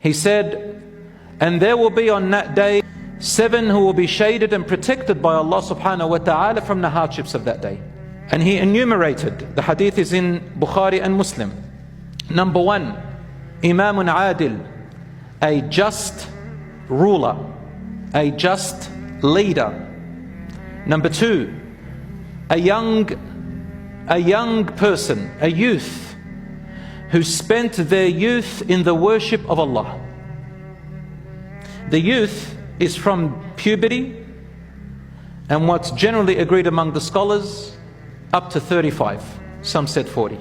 He said, and there will be on that day 7 who will be shaded and protected by Allah subhanahu wa ta'ala from the hardships of that day. And he enumerated, the hadith is in Bukhari and Muslim. Number 1, Imamun Adil, a just ruler, a just leader. Number 2, a young person, a youth, who spent their youth in the worship of Allah. The youth is from puberty, and what's generally agreed among the scholars, up to 35. Some said 40.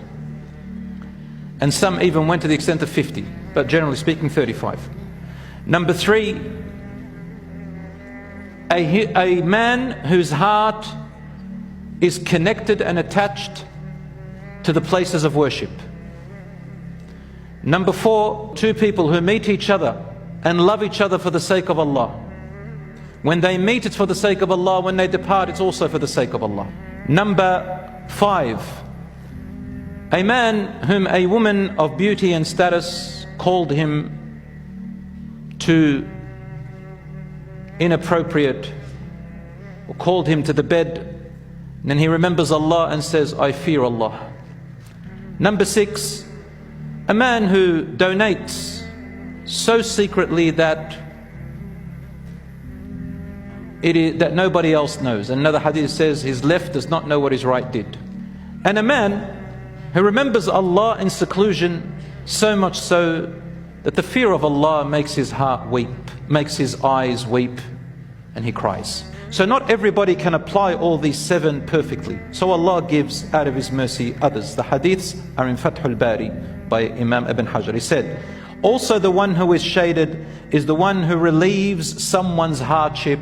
And some even went to the extent of 50, but generally speaking 35. Number 3, a man whose heart is connected and attached to the places of worship. Number 4, 2 people who meet each other and love each other for the sake of Allah. When they meet, it's for the sake of Allah. When they depart, it's also for the sake of Allah. Number 5, a man whom a woman of beauty and status called him to inappropriate, or called him to the bed, and then he remembers Allah and says, I fear Allah. Number 6, a man who donates so secretly that that nobody else knows. And another hadith says his left does not know what his right did. And a man who remembers Allah in seclusion, so much so that the fear of Allah makes his heart weep, makes his eyes weep, and he cries. So not everybody can apply all these 7 perfectly. So Allah gives out of His mercy others. The hadiths are in Fathul Bari by Imam Ibn Hajar. He said, also the one who is shaded is the one who relieves someone's hardship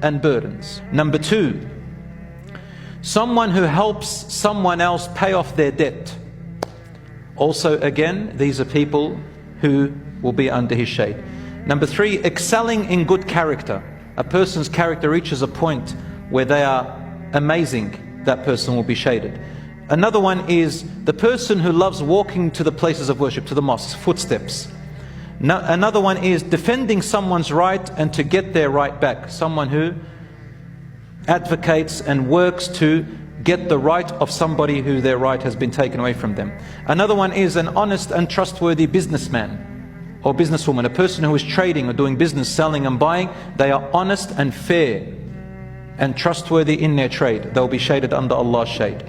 and burdens. Number 2, someone who helps someone else pay off their debt. Also again, these are people who will be under his shade. Number 3, excelling in good character. A person's character reaches a point where they are amazing, that person will be shaded. Another one is the person who loves walking to the places of worship, to the mosques, footsteps. Another one is defending someone's right and to get their right back. Someone who advocates and works to get the right of somebody who their right has been taken away from them. Another one is an honest and trustworthy businessman or businesswoman, a person who is trading or doing business, selling and buying. They are honest and fair and trustworthy in their trade. They'll be shaded under Allah's shade.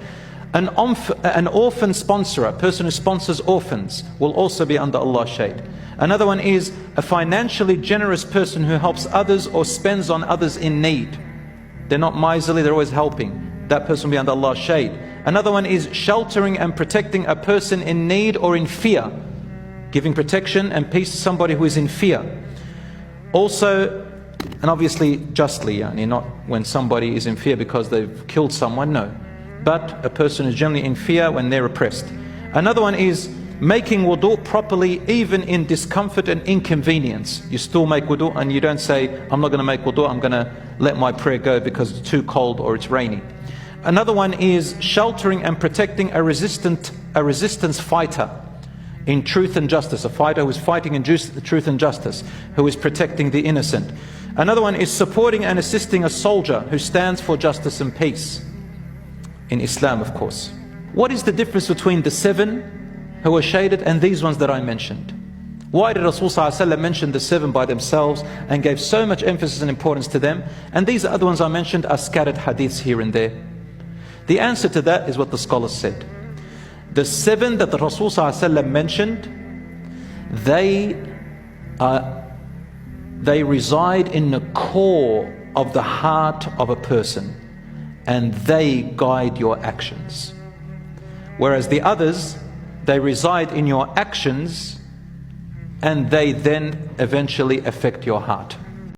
An orphan sponsorer, a person who sponsors orphans, will also be under Allah's shade. Another one is a financially generous person who helps others or spends on others in need. They're not miserly, they're always helping. That person will be under Allah's shade. Another one is sheltering and protecting a person in need or in fear, giving protection and peace to somebody who is in fear. Also, and obviously justly, not when somebody is in fear because they've killed someone, no. But a person is generally in fear when they're oppressed. Another one is making wudu properly even in discomfort and inconvenience. You still make wudu and you don't say, I'm not going to make wudu, I'm going to let my prayer go because it's too cold or it's rainy. Another one is sheltering and protecting a resistance fighter in truth and justice, a fighter who is fighting in truth and justice, who is protecting the innocent. Another one is supporting and assisting a soldier who stands for justice and peace, in Islam of course. What is the difference between the 7 who are shaded and these ones that I mentioned? Why did Rasulullah mention the 7 by themselves and gave so much emphasis and importance to them, and these other ones I mentioned are scattered hadiths here and there? The answer to that is what the scholars said. The 7 that the Rasulullah mentioned, they reside in the core of the heart of a person, and they guide your actions. Whereas the others, they reside in your actions and they then eventually affect your heart.